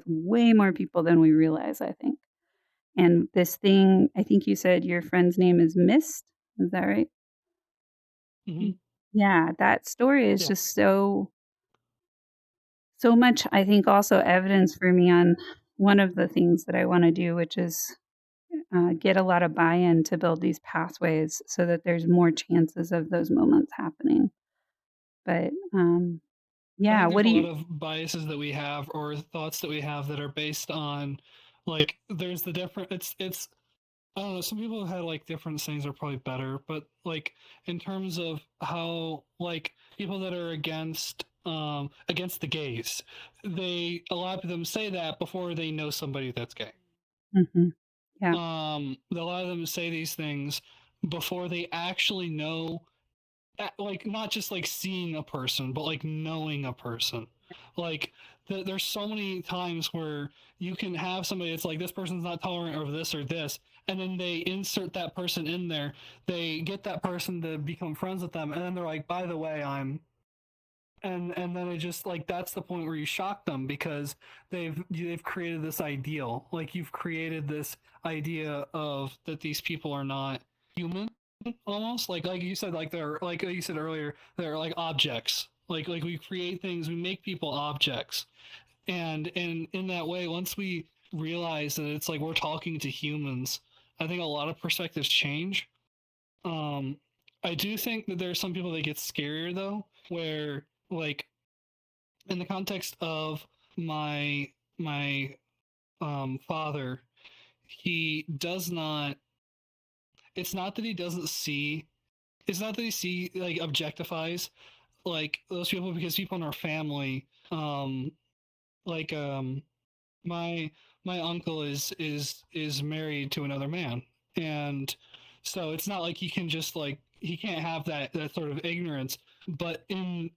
way more people than we realize, I think. And this thing, I think you said your friend's name is Mist. Is that right? Hmm. Yeah, that story is Yeah. just so much, I think, also evidence for me on one of the things that I wanna do, which is, get a lot of buy-in to build these pathways so that there's more chances of those moments happening. But, I yeah, think what there's do a lot you of biases that we have or thoughts that we have that are based on like there's the different it's I don't know, some people have had like different things are probably better, but like in terms of how like people that are against the gays, a lot of them say that before they know somebody that's gay. Mhm. Yeah, A lot of them say these things before they actually know, like not just like seeing a person, but like knowing a person. Like there's so many times where you can have somebody that's like this person's not tolerant of this or this, and then they insert that person in there. They get that person to become friends with them, and then they're like, by the way, I'm. And then it just like that's the point where you shock them because they've created this ideal, like you've created this idea of that these people are not human, almost like you said, like they're like you said earlier, they're like objects, like we create things, we make people objects. And in that way, once we realize that it's like we're talking to humans, I think a lot of perspectives change. um I do think that there's some people that get scarier though, where like in the context of my father, he does not, it's not that he doesn't see, it's not that he see like objectifies like those people, because people in our family, like my my uncle is married to another man, and so it's not like he can just like he can't have that sort of ignorance. But in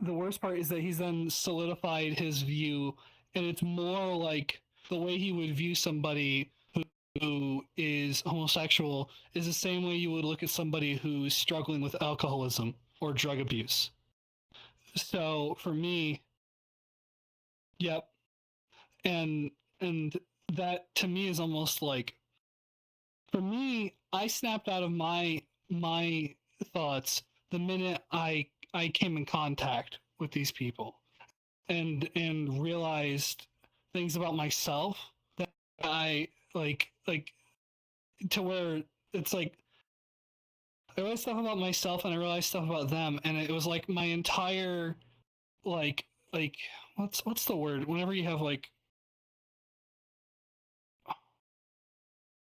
the worst part is that he's then solidified his view, and it's more like the way he would view somebody who is homosexual is the same way you would look at somebody who's struggling with alcoholism or drug abuse. So for me, yep. And and that to me is almost like, for me, I snapped out of my thoughts the minute I came in contact with these people and realized things about myself that I like to where it's like I realized stuff about myself and I realized stuff about them, and it was like my entire like like what's the word whenever you have like,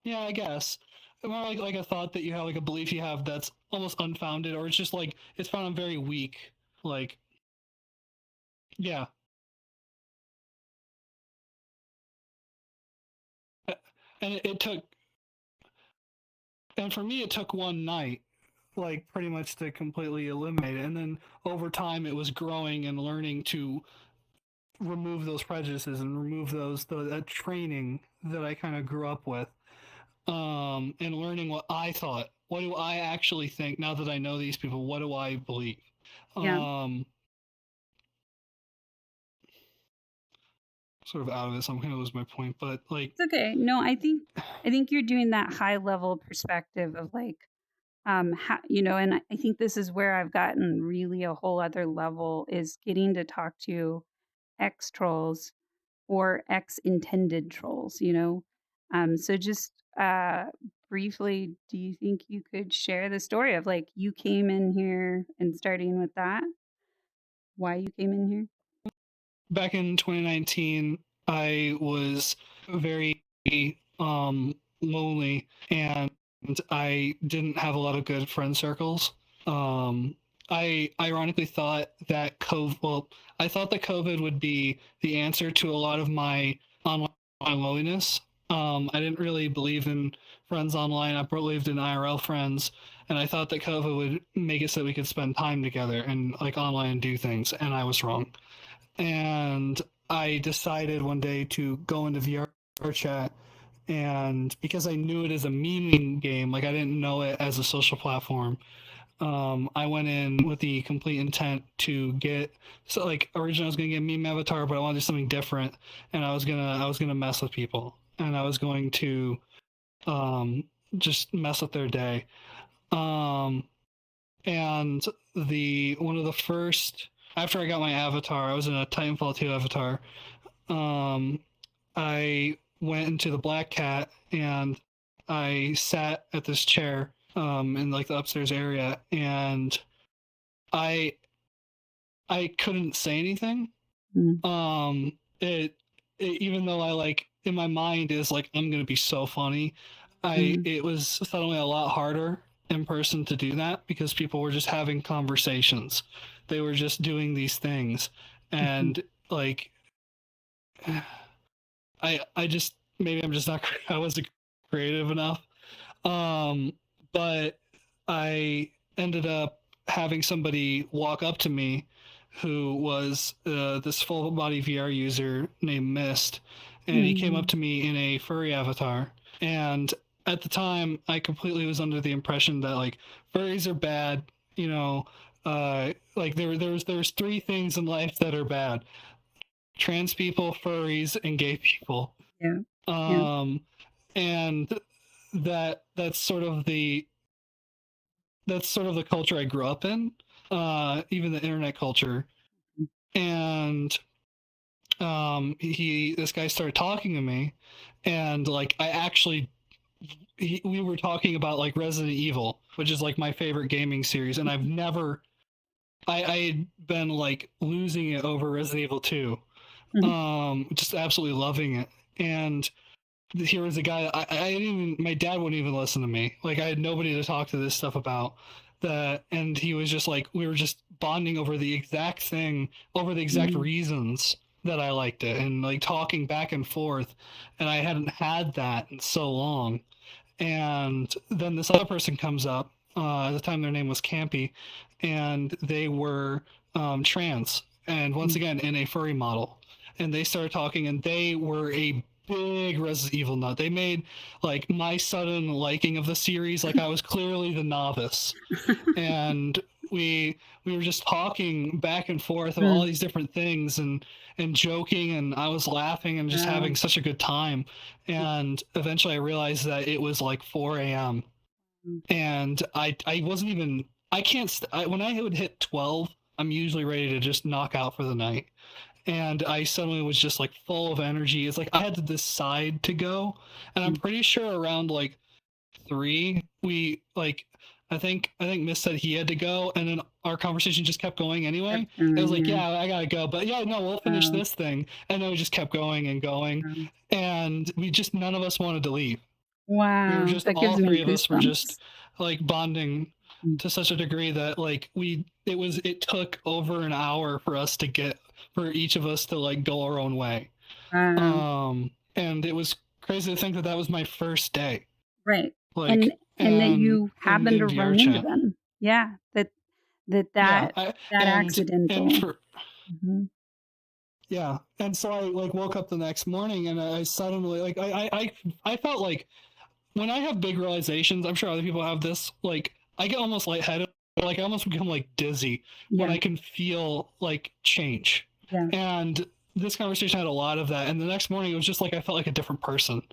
yeah, I guess more like a thought that you have, like a belief you have that's almost unfounded, or it's just like it's found very weak. Like, yeah, and it took, and for me, it took one night, like pretty much to completely eliminate it, and then over time, it was growing and learning to remove those prejudices and remove that training that I kind of grew up with, and learning what I thought. What do I actually think now that I know these people? What do I believe? yeah. Um, Sort of out of this. I'm gonna lose my point, but like, It's okay. No, I think you're doing that high level perspective of like, and I think this is where I've gotten really a whole other level is getting to talk to ex trolls or ex intended trolls. So just briefly, do you think you could share the story of like you came in here and starting with that, why you came in here? back in 2019, I was very lonely, and I didn't have a lot of good friend circles. Um, I ironically thought that COVID. Well, I thought that COVID would be the answer to a lot of my online loneliness. I didn't really believe in friends online. I believed in IRL friends, and I thought that COVID would make it so that we could spend time together and like online and do things. And I was wrong. And I decided one day to go into VR chat, and because I knew it as a memeing game, like I didn't know it as a social platform. I went in with the complete intent to get, so like originally I was gonna get meme avatar, but I wanted to do something different, and I was gonna mess with people, and I was going to um, just mess with their day. Um, and the one of the first after I got my avatar, I was in a Titanfall 2 avatar. Um, I went into the Black Cat and I sat at this chair in like the upstairs area, and I I couldn't say anything. Mm, Even though I like in my mind is like I'm gonna be so funny, I mm, it was suddenly a lot harder in person to do that because people were just having conversations. They were just doing these things, mhm, and like I just maybe I'm just not I wasn't creative enough. But I ended up having somebody walk up to me who was this full body VR user named Mist, and he came up mm, to me in a furry avatar. And at the time, I completely was under the impression that like furries are bad. You know, like there's three things in life that are bad: trans people, furries, and gay people. yeah, yeah, Um, and that's sort of the culture I grew up in, even the internet culture. mm, And this guy started talking to me, and like we were talking about like Resident Evil, which is like my favorite gaming series, and I've never I had been like losing it over Resident Evil 2, mhm, just absolutely loving it. And here was a guy I didn't even my dad wouldn't even listen to me. Like I had nobody to talk to this stuff about that, and he was just like we were just bonding over the exact thing, over the exact mm, reasons that I liked it, and like talking back and forth, and I hadn't had that in so long. And then this other person comes up. At the time, their name was Campy, and they were trans, and once mm. again in a furry model. And they started talking, and they were a big Resident Evil nut. They made like my sudden liking of the series like I was clearly the novice, and we were just talking back and forth of all Mm, these different things and joking, and I was laughing and just wow, having such a good time. mm, And eventually I realized that it was like 4 a.m. mm, and I wasn't even I can't when I would hit 12, I'm usually ready to just knock out for the night. And I suddenly was just like full of energy. It's like I had to decide to go, and I'm mm. pretty sure around like 3 we like I think Miss said he had to go, and then our conversation just kept going anyway. Kept It was going, like, yeah, yeah, I gotta go, but yeah, no, we'll finish wow, this thing, and then we just kept going and going, wow, and we just none of us wanted to leave. We were wow, just that all gives me three of us were just goosebumps. like bonding Mm, to such a degree that like it took over an hour for us to get for each of us to like go our own way. wow. And it was crazy to think that that was my first day, Right, and like, and that and you happened in to VR run into chat. them. Yeah, Yeah, that and accidental. for Mhm, yeah, and so I like woke up the next morning, and I suddenly like I felt like when I have big realizations, I'm sure other people have this. Like I get almost lightheaded, like I almost become like dizzy when yeah, I can feel like change. yeah, And this conversation had a lot of that. And the next morning, it was just like I felt like a different person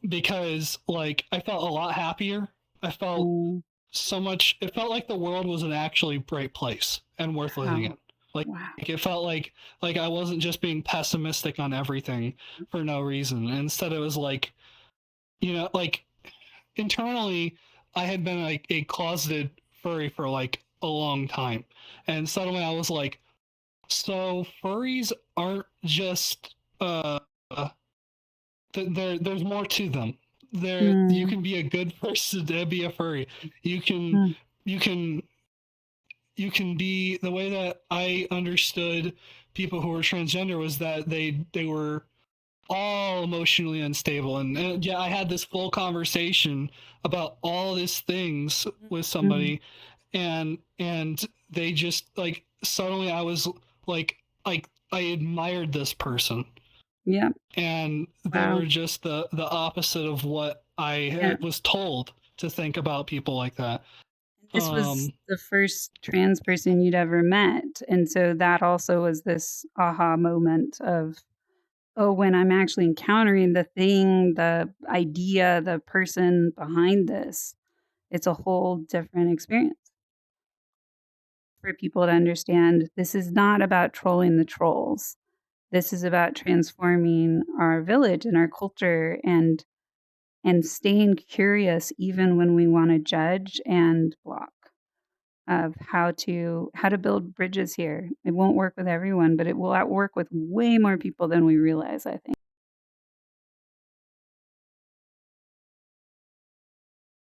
because like I felt a lot happier. I felt mm, so much. It felt like the world was an actually bright place and worth living wow, in. Like wow, it felt like I wasn't just being pessimistic on everything for no reason. And instead, it was like like internally, I had been like a closeted furry for like a long time, and suddenly I was like, so furries aren't just there's more to them. You mm, can be a good person to be a furry. You can mm, you can you can be the way that I understood people who were transgender was that they were all emotionally unstable, and yeah, I had this full conversation about all these things with mm, somebody, and they just like suddenly I was like I admired this person, yeah, and they wow, were just the opposite of what yeah, I was told to think about people like that. this was Um, the first trans person you'd ever met, and so that also was this aha moment of, "Oh, when I'm actually encountering the thing, the idea, the person behind this, it's a whole different experience." For people to understand this is not about trolling the trolls. This is about transforming our village and our culture and staying curious even when we wanna judge and block, of how to build bridges here. It won't work with everyone, but it will work with way more people than we realize, I think.